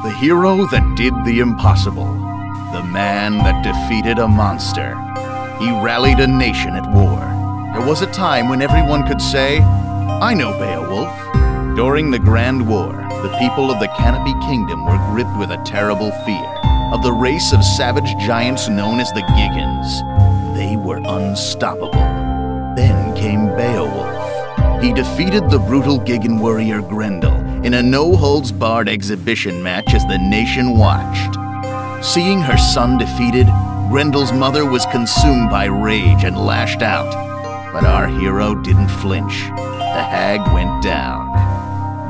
The hero that did the impossible. The man that defeated a monster. He rallied a nation at war. There was a time when everyone could say, I know Beowulf. During the Grand War, the people of the Canopy Kingdom were gripped with a terrible fear of the race of savage giants known as the Giggans. They were unstoppable. Then came Beowulf. He defeated the brutal Giggan warrior Grendel in a no-holds-barred exhibition match as the nation watched. Seeing her son defeated, Grendel's mother was consumed by rage and lashed out. But our hero didn't flinch. The hag went down.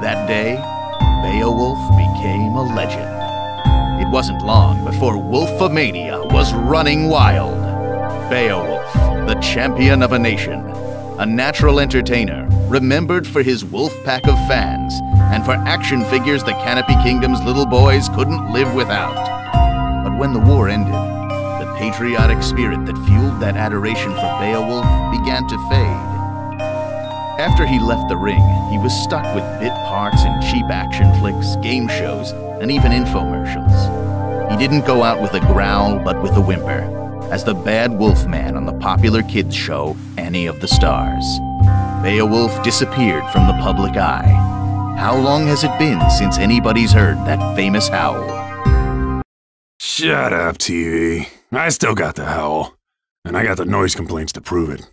That day, Beowulf became a legend. It wasn't long before Wolfomania was running wild. Beowulf, the champion of a nation, a natural entertainer, remembered for his wolf pack of fans, and for action figures the Canopy Kingdom's little boys couldn't live without. But when the war ended, the patriotic spirit that fueled that adoration for Beowulf began to fade. After he left the ring, he was stuck with bit parts in cheap action flicks, game shows, and even infomercials. He didn't go out with a growl, but with a whimper, as the bad wolf man on the popular kids show, Annie of the Stars. Beowulf disappeared from the public eye. How long has it been since anybody's heard that famous howl? Shut up, TV. I still got the howl. And I got the noise complaints to prove it.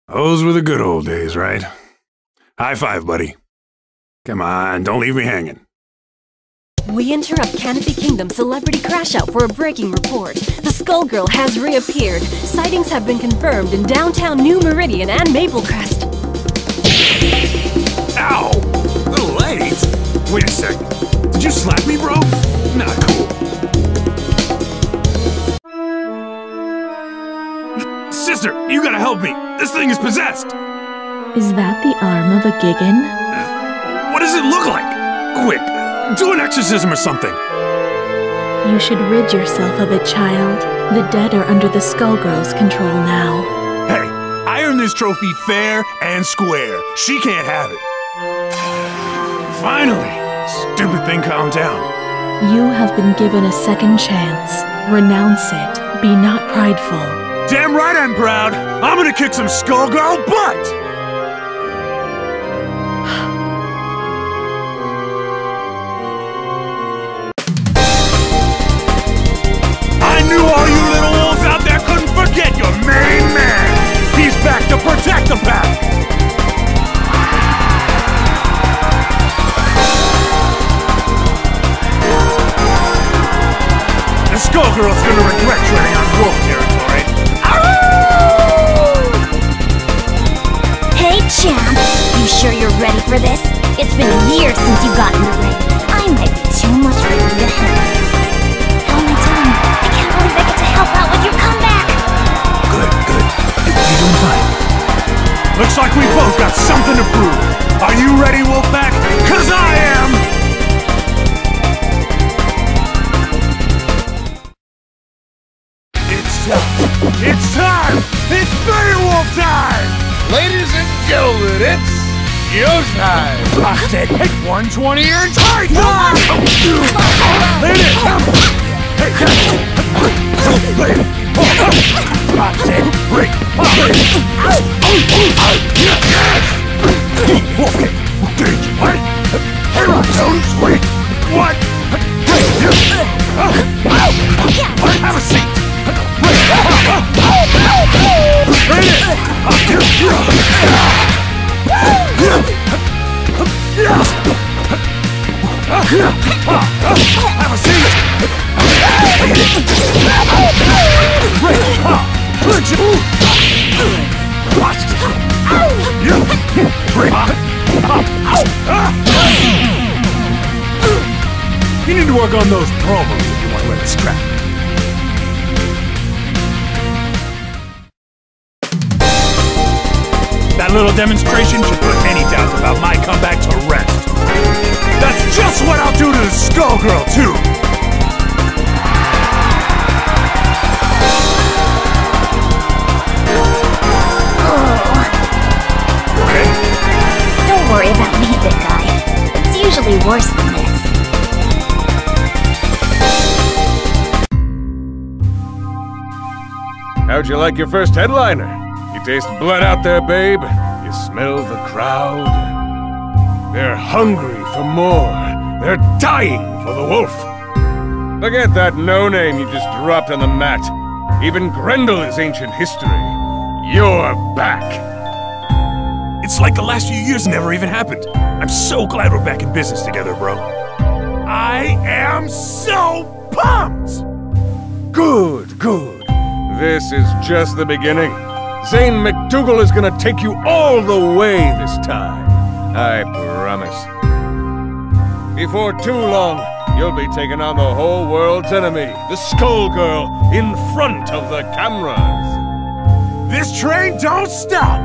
Those were the good old days, right? High five, buddy. Come on, don't leave me hanging. We interrupt Canopy Kingdom Celebrity Crash Out for a breaking report. The SkullGirl has reappeared. Sightings have been confirmed in downtown New Meridian and Maplecrest. Ow! A little late. Wait a sec. Did you slap me, bro? Not cool. Sister, you gotta help me. This thing is possessed. Is that the arm of a Giggan? What does it look like? Quick, do an exorcism or something. You should rid yourself of it, child. The dead are under the SkullGirls' control now. Hey, I earned this trophy fair and square. She can't have it. Finally, stupid thing calmed down. You have been given a second chance. Renounce it. Be not prideful. Damn right I'm proud. I'm gonna kick some SkullGirl butt! I knew all you little wolves out there couldn't forget your main man! He's back to protect the pack! The SkullGirl's gonna regret treading on wolf territory. Hey, champ! You sure you're ready for this? It's been a year since you got in the ring. I might be too much for you to handle. How am I doing? I can't believe I get to help out with your comeback! Good. You're doing fine. Looks like we both got something to prove. Are you ready, Wolfpack? 'Cause I am! It's time! It's Beowulf time! Ladies and gentlemen, it's your time! Busted! 120 earns high time! Hit it! Hey! Busted! Break! Wolf kick! Engage! Hey, Rockstone! Sweet! What? Have a seat! Have a seat! You need to work on those promos if you want to let it scrap. That little demonstration should put any doubts about my comeback to rest. That's just what I'll do to the SkullGirl, too! Oh. Okay? Don't worry about me, big guy. actually worse than this. How'd you like your first headliner? You taste blood out there, babe? You smell the crowd? They're hungry for more. They're dying for the wolf. Forget that no-name you just dropped on the mat. Even Grendel is ancient history. You're back. It's like the last few years never even happened. I'm so glad we're back in business together, bro. I am so pumped! Good, good. This is just the beginning. Zane McDougal is gonna take you all the way this time. I promise. Before too long, you'll be taking on the whole world's enemy, the SkullGirl, in front of the cameras. This train don't stop!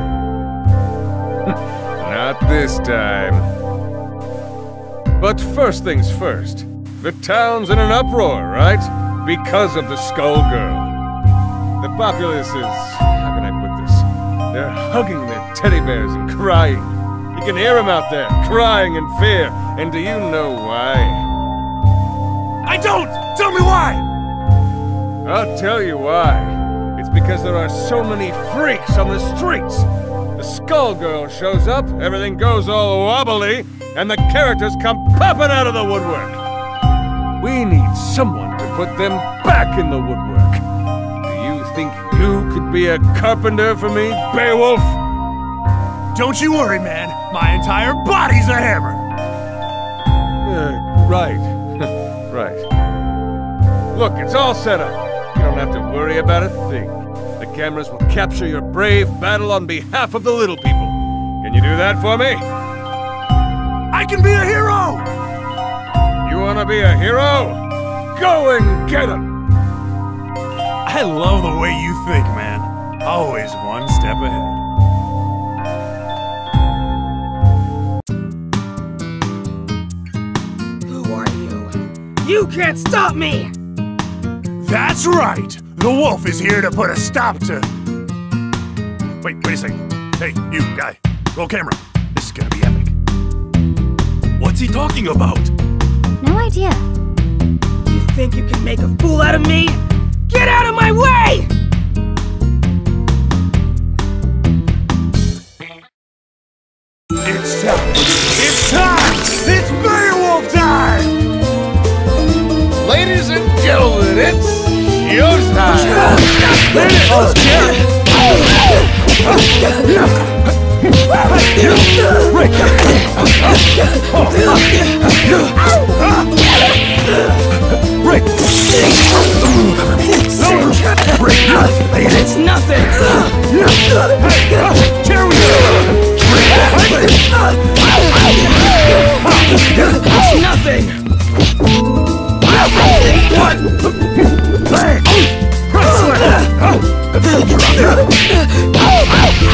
Not this time. But first things first. The town's in an uproar, right? Because of the SkullGirl. The populace is... how can I put this? They're hugging their teddy bears and crying. You can hear them out there, crying in fear. And do you know why? I don't! Tell me why! I'll tell you why. It's because there are so many freaks on the streets. The SkullGirl shows up, everything goes all wobbly, and the characters come popping out of the woodwork. We need someone to put them back in the woodwork. Do you think you could be a carpenter for me, Beowulf? Don't you worry, man. My entire body's a hammer. Right. Right. Look, it's all set up. You don't have to worry about a thing. The cameras will capture your brave battle on behalf of the little people. Can you do that for me? I can be a hero! You wanna be a hero? Go and get him! I love the way you think, man. Always one step ahead. Who are you? You can't stop me! That's right! The wolf is here to put a stop to... Wait a second. Hey, you guy. Roll camera. This is gonna be epic. What's he talking about? No idea. You think you can make a fool out of me? Get out of my way! It's time! It's time! It's Beowulf time! Ladies and gentlemen, it's showtime! Rick! It's nothing! Here we go! It's nothing! What?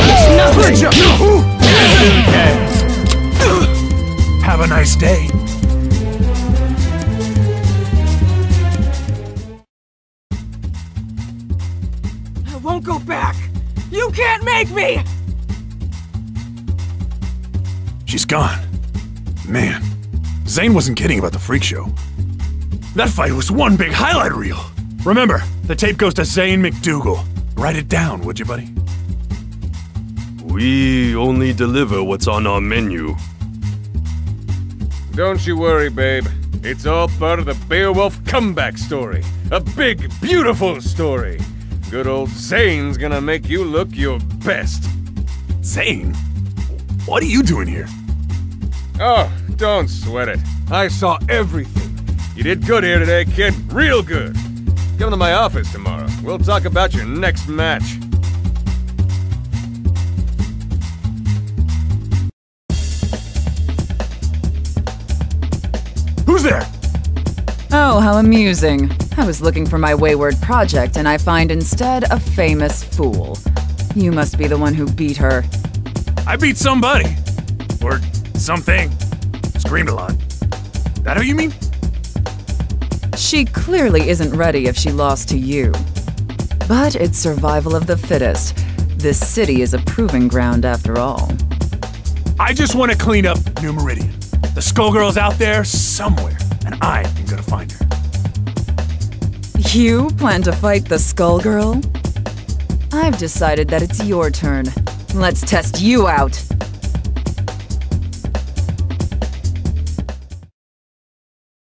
It's nothing! Have a nice day. I won't go back! You can't make me! She's gone. Man, Zane wasn't kidding about the freak show. That fight was one big highlight reel. Remember, the tape goes to Zane McDougal. Write it down, would you, buddy? We only deliver what's on our menu. Don't you worry, babe. It's all part of the Beowulf comeback story. A big, beautiful story. Good old Zane's gonna make you look your best. Zane? What are you doing here? Oh, don't sweat it. I saw everything. You did good here today, kid. Real good. Come to my office tomorrow. We'll talk about your next match. Who's there? Oh, how amusing. I was looking for my wayward project, and I find instead a famous fool. You must be the one who beat her. I beat somebody. Or something. Screamed a lot. That who you mean? She clearly isn't ready if she lost to you. But it's survival of the fittest. This city is a proving ground after all. I just want to clean up New Meridian. The SkullGirl's out there somewhere, and I am gonna find her. You plan to fight the SkullGirl? I've decided that it's your turn. Let's test you out.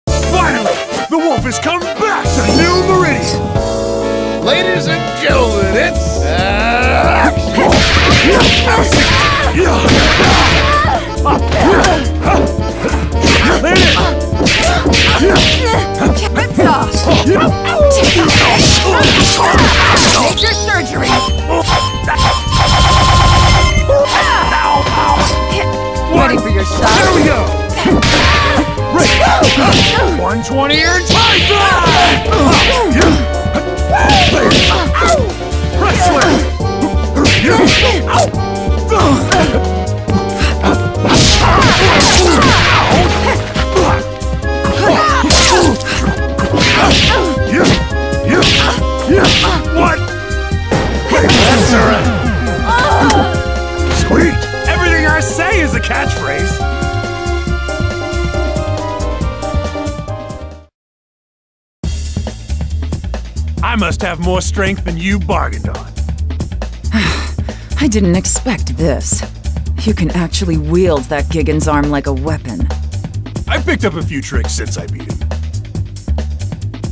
Finally! The wolf has come back to New Meridian! Ladies and gentlemen, it's... Major surgery! Ready for your shot? There we go! 120 or Python! Wrestler! What? That's alright. Sweet! Everything I say is a catchphrase. I must have more strength than you bargained on. I didn't expect this. You can actually wield that Gigan's arm like a weapon. I've picked up a few tricks since I beat him.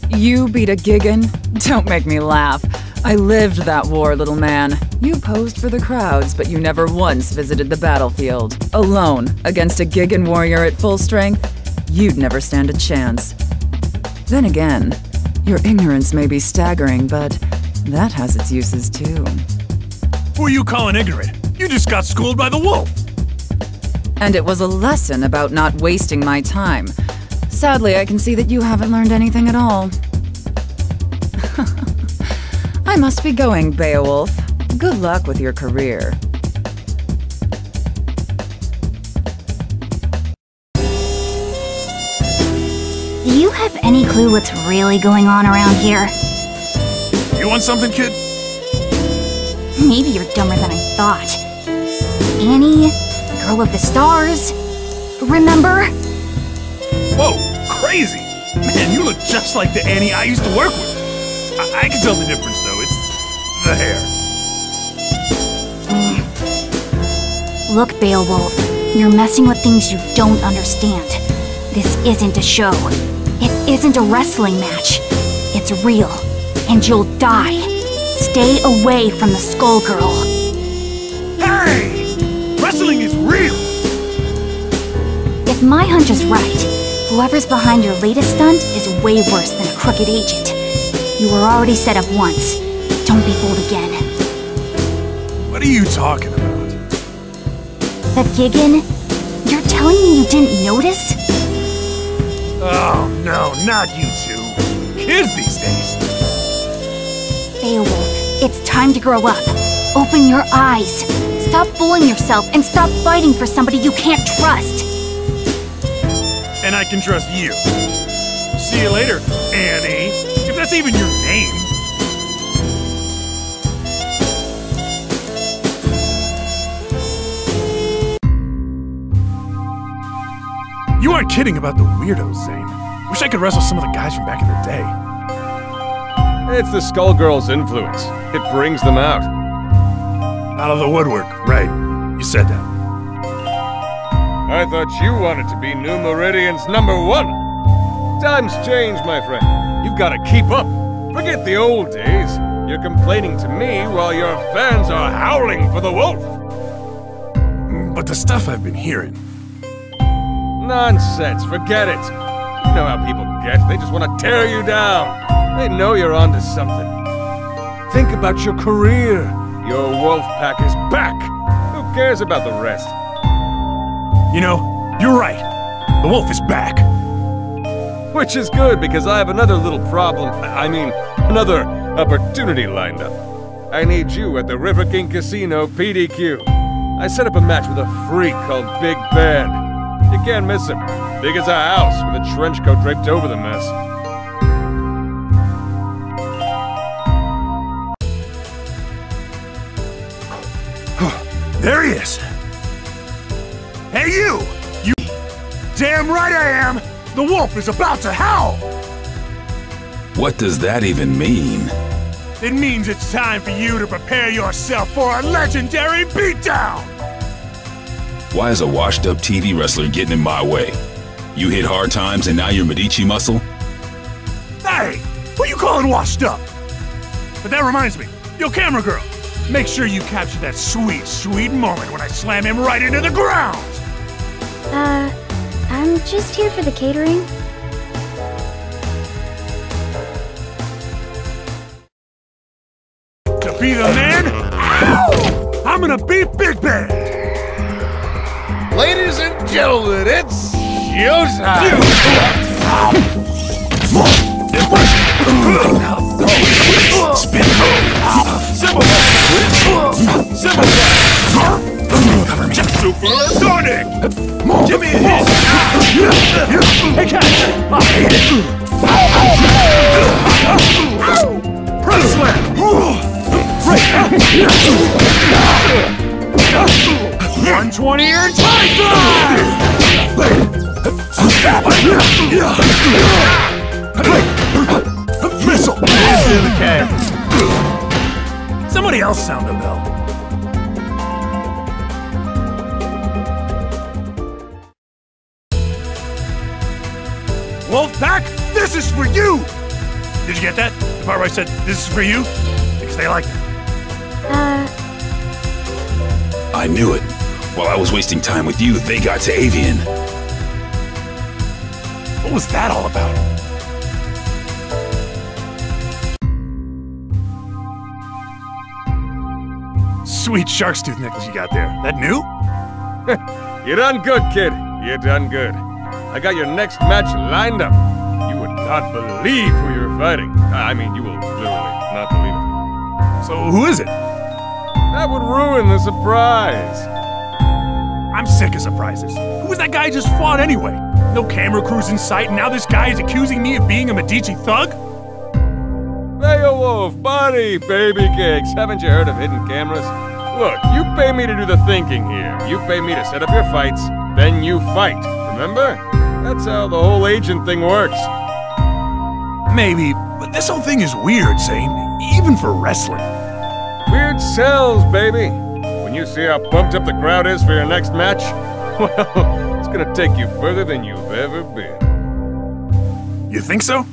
You beat a Gigan? Don't make me laugh. I lived that war, little man. You posed for the crowds, but you never once visited the battlefield. Alone, against a Gigan warrior at full strength, you'd never stand a chance. Then again, your ignorance may be staggering, but that has its uses too. Who are you calling ignorant? You just got schooled by the wolf! And it was a lesson about not wasting my time. Sadly, I can see that you haven't learned anything at all. I must be going, Beowulf. Good luck with your career. Do you have any clue what's really going on around here? You want something, kid? Maybe you're dumber than I thought. Annie, girl of the stars, remember? Whoa, crazy! Man, you look just like the Annie I used to work with. I can tell the difference, though. It's the hair. Look, Beowulf, you're messing with things you don't understand. This isn't a show. It isn't a wrestling match. It's real, and you'll die. Stay away from the SkullGirl. Hey! Wrestling is real! If my hunch is right, whoever's behind your latest stunt is way worse than a crooked agent. You were already set up once. Don't be fooled again. What are you talking about? The Gigan? You're telling me you didn't notice? Oh, no, not you two. Kids these days. Beowulf, it's time to grow up. Open your eyes. Stop fooling yourself and stop fighting for somebody you can't trust. And I can trust you. See you later, Annie. If that's even your name. You aren't kidding about the weirdos, Zane. Wish I could wrestle some of the guys from back in the day. It's the SkullGirls' influence. It brings them out. Out of the woodwork, right. You said that. I thought you wanted to be New Meridian's #1. Times change, my friend. You've got to keep up. Forget the old days. You're complaining to me while your fans are howling for the wolf. But the stuff I've been hearing... Nonsense, forget it. You know how people get. They just want to tear you down. They know you're onto something. Think about your career. Your wolf pack is back. Who cares about the rest? You know, you're right. The wolf is back. Which is good, because I have another little problem. I mean, another opportunity lined up. I need you at the River King Casino PDQ. I set up a match with a freak called Big Ben. You can't miss him. Big as a house, with a trench coat draped over the mess. There he is. Hey, you! Damn right I am! The wolf is about to howl! What does that even mean? It means it's time for you to prepare yourself for a legendary beatdown! Why is a washed-up TV wrestler getting in my way? You hit hard times and now you're Medici muscle? Hey! What you calling washed up? But that reminds me, yo camera girl, make sure you capture that sweet, sweet moment when I slam him right into the ground! I'm just here for the catering. To be the man, ow! I'm gonna beat Big Band! Ladies and gentlemen, it's showtime! Spin cover me. Supersonic! Give me a hit! Hey, catch! I hate it! Press slam! Right! 120 and time drive! Missile! Somebody else sound a bell. Wolfpack, this is for you! Did you get that? The part where I said, this is for you? Because they like it. I knew it. While I was wasting time with you, they got to Avian. What was that all about? Sweet shark's tooth necklace you got there. That new? You done good, kid. You done good. I got your next match lined up. You would not believe who you're fighting. I mean, you will literally not believe it. So who is it? That would ruin the surprise. I'm sick of surprises. Who was that guy I just fought anyway? No camera crews in sight, and now this guy is accusing me of being a Medici thug? Beowulf, buddy, baby cakes. Haven't you heard of hidden cameras? Look, you pay me to do the thinking here. You pay me to set up your fights, then you fight. Remember? That's how the whole agent thing works. Maybe, but this whole thing is weird, Zane. Even for wrestling. Weird sells, baby. When you see how pumped up the crowd is for your next match, well, it's gonna take you further than you've ever been. You think so?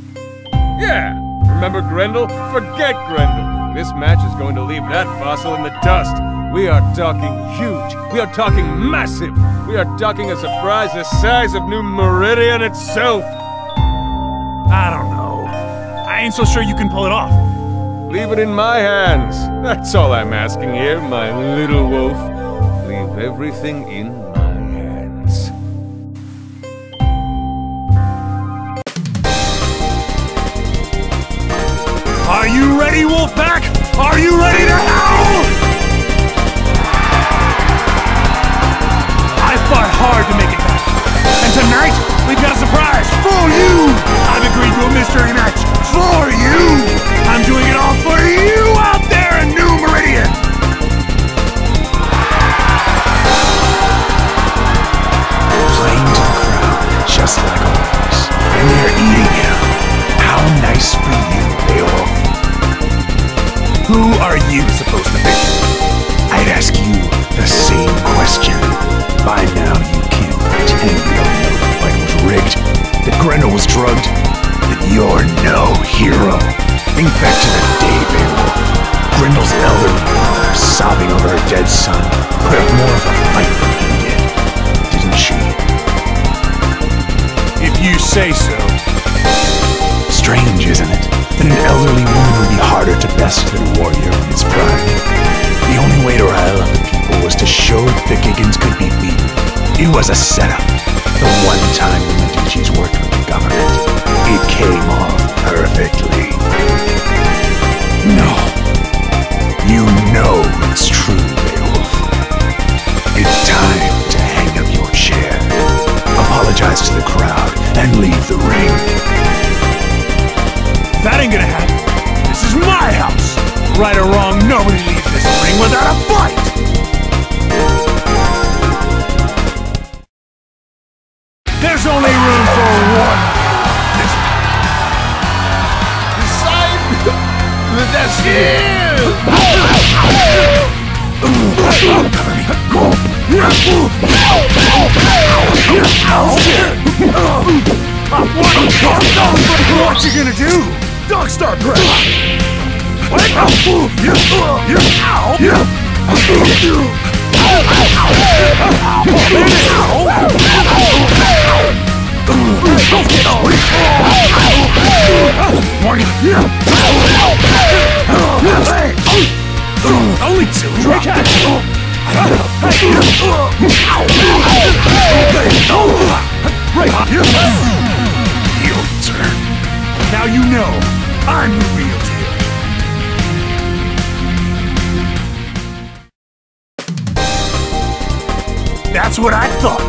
Yeah. Remember Grendel? Forget Grendel. This match is going to leave that fossil in the dust. We are talking huge. We are talking massive. We are talking a surprise the size of New Meridian itself. I don't know. I ain't so sure you can pull it off. Leave it in my hands. That's all I'm asking here, my little wolf. Leave everything in my hands. Are you ready, Wolfpack? Are you ready to howl? I fought hard to make it back. And tonight, we've got a surprise for you! I've agreed to a mystery match for you! I'm doing it all for you out there in New Meridian! Playing to the crowd, just like always. And they're eating him. How nice for you, Beowulf. Who are you supposed to be? I'd ask you the same question. By now, you can't pretend you don't know the fight was rigged, that Grendel was drugged, that you're no hero. Think back to the day, Beowulf. Grendel's elderly mother, sobbing over her dead son, put up more of a fight than he did, didn't she? If you say so. Strange, isn't it? That an elderly woman would be harder to best than a warrior in his prime. The only way to rile up the people was to show that the Giggans could be beaten. It was a setup. The one time the Medicis worked with the government, it came off perfectly. No. You know it's true, Beowulf. It's time to hang up your chair, apologize to the crowd, and leave the ring. That ain't gonna happen. This is my house. Right or wrong, nobody leaves this ring without a fight. There's only room for one. Decide the destiny. What you gonna do? Dog star press. Only two. Heel turn. Now you know I'm the real deal. That's what I thought.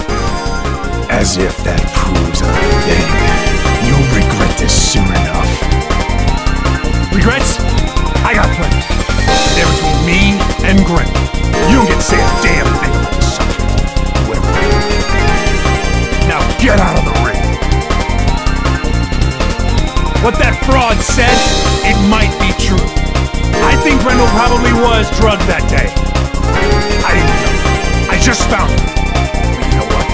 As if that proves a thing. You'll regret this soon enough. Regrets? I got plenty. They're between me and Grim. You don't get to say a damn thing about the subject. Whatever. Now get out of the ring. What that fraud said, it might be true. I think Grendel probably was drugged that day. I didn't know. I just found it. But you know what?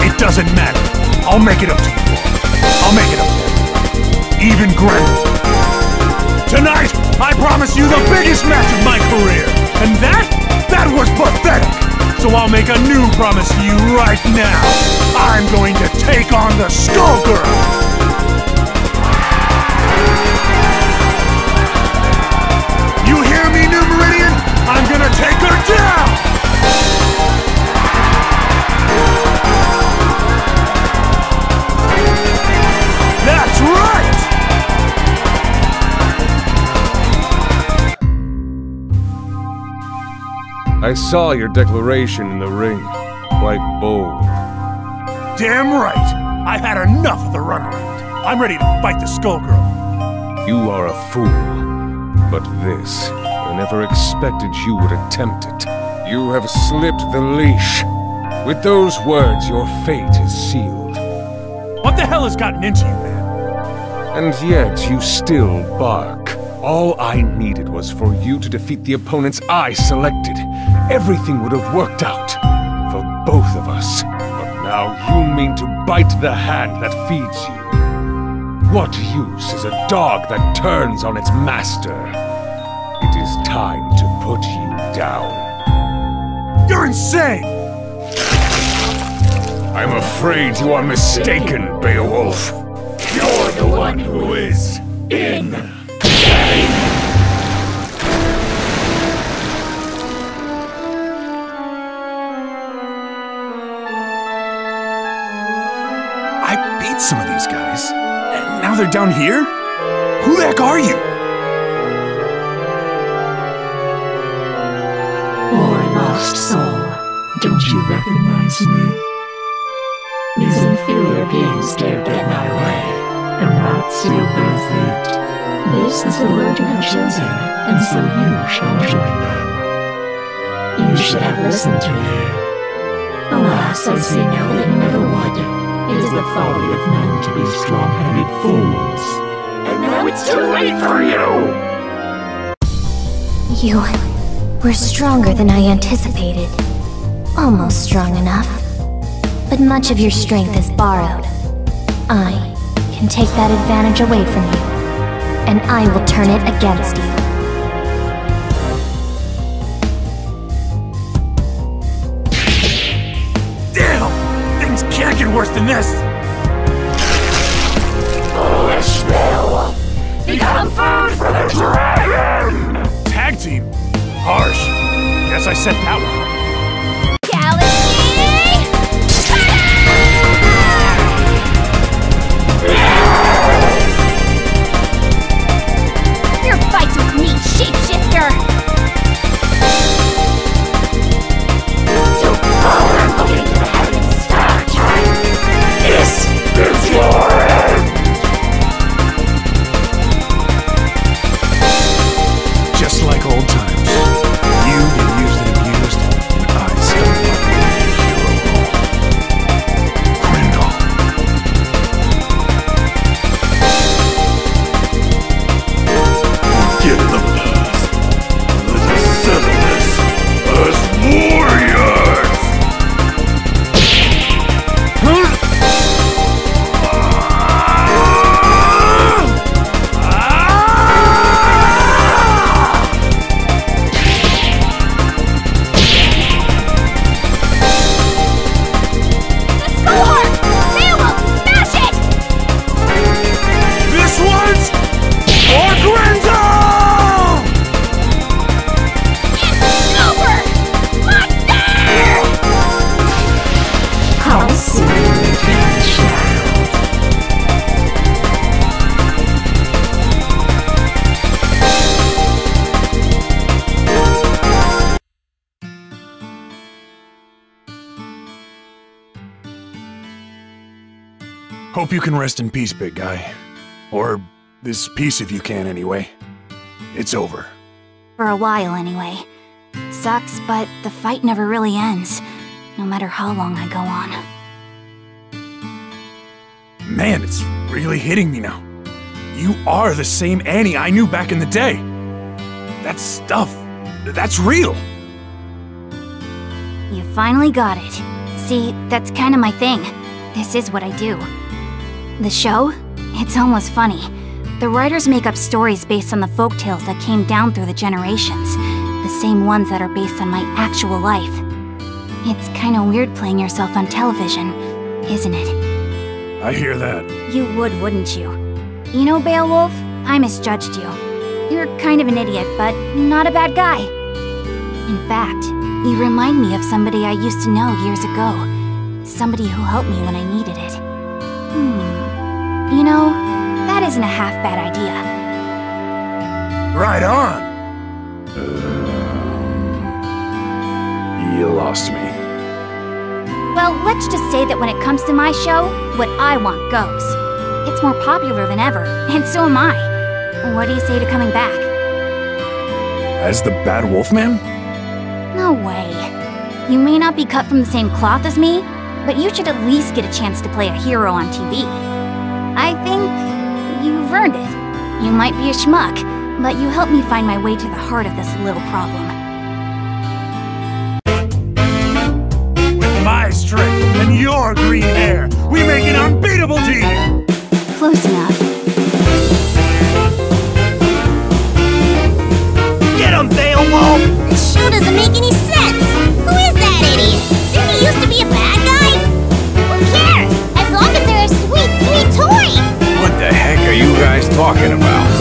It doesn't matter. I'll make it up to you all. I'll make it up to everyone. Even Grendel. Tonight, I promise you the biggest match of my career. And that was pathetic. So I'll make a new promise to you right now. I'm going to take on the SkullGirls. You hear me, New Meridian? I'm gonna take her down! That's right! I saw your declaration in the ring. Quite bold. Damn right! I've had enough of the runaround. I'm ready to fight the SkullGirl. You are a fool. But this, I never expected you would attempt it. You have slipped the leash. With those words, your fate is sealed. What the hell has gotten into you, man? And yet, you still bark. All I needed was for you to defeat the opponents I selected. Everything would have worked out. For both of us. But now you mean to bite the hand that feeds you. What use is a dog that turns on its master? It is time to put you down. You're insane! I'm afraid you are mistaken, Beowulf. You're the one who is insane! I beat some of these guys. And now they're down here? Who the heck are you? Poor lost soul, don't you recognize me? These inferior beings dared get in our way, and not seal their fate. This is the road you have chosen, and so you shall join them. You should have listened to me. Alas, I see now that you never would. It is the folly of men to be strong-headed fools. And now it's too late for you! You were stronger than I anticipated. Almost strong enough. But much of your strength is borrowed. I can take that advantage away from you, and I will turn it against you. Can't get worse than this! Foolish Beowulf! Become food for the dragon! Tag team? Harsh. Guess I set that one. Galaxy! Your fights with me, shapeshifter! It's your end! Just like old times. You get used and abused, and I stay. Hope you can rest in peace, big guy. Or this piece if you can, anyway. It's over. For a while, anyway. Sucks, but the fight never really ends, no matter how long I go on. Man, it's really hitting me now. You are the same Annie I knew back in the day. That stuff, that's real. You finally got it. See, that's kind of my thing. This is what I do. The show? It's almost funny. The writers make up stories based on the folktales that came down through the generations. The same ones that are based on my actual life. It's kind of weird playing yourself on television, isn't it? I hear that. You would, wouldn't you? You know, Beowulf, I misjudged you. You're kind of an idiot, but not a bad guy. In fact, you remind me of somebody I used to know years ago. Somebody who helped me when I needed it. You know, that isn't a half-bad idea. Right on! You lost me. Well, let's just say that when it comes to my show, what I want goes. It's more popular than ever, and so am I. What do you say to coming back? As the Bad Wolfman? No way. You may not be cut from the same cloth as me, but you should at least get a chance to play a hero on TV. I think you've earned it. You might be a schmuck, but you helped me find my way to the heart of this little problem. With my strength and your green hair, we make an unbeatable team! Close enough. Get him, Beowulf! This show doesn't make any sense! Who is that idiot? Didn't he used to be a bad guy? Who cares? As long as there are sweet, sweet toys! What the heck are you guys talking about?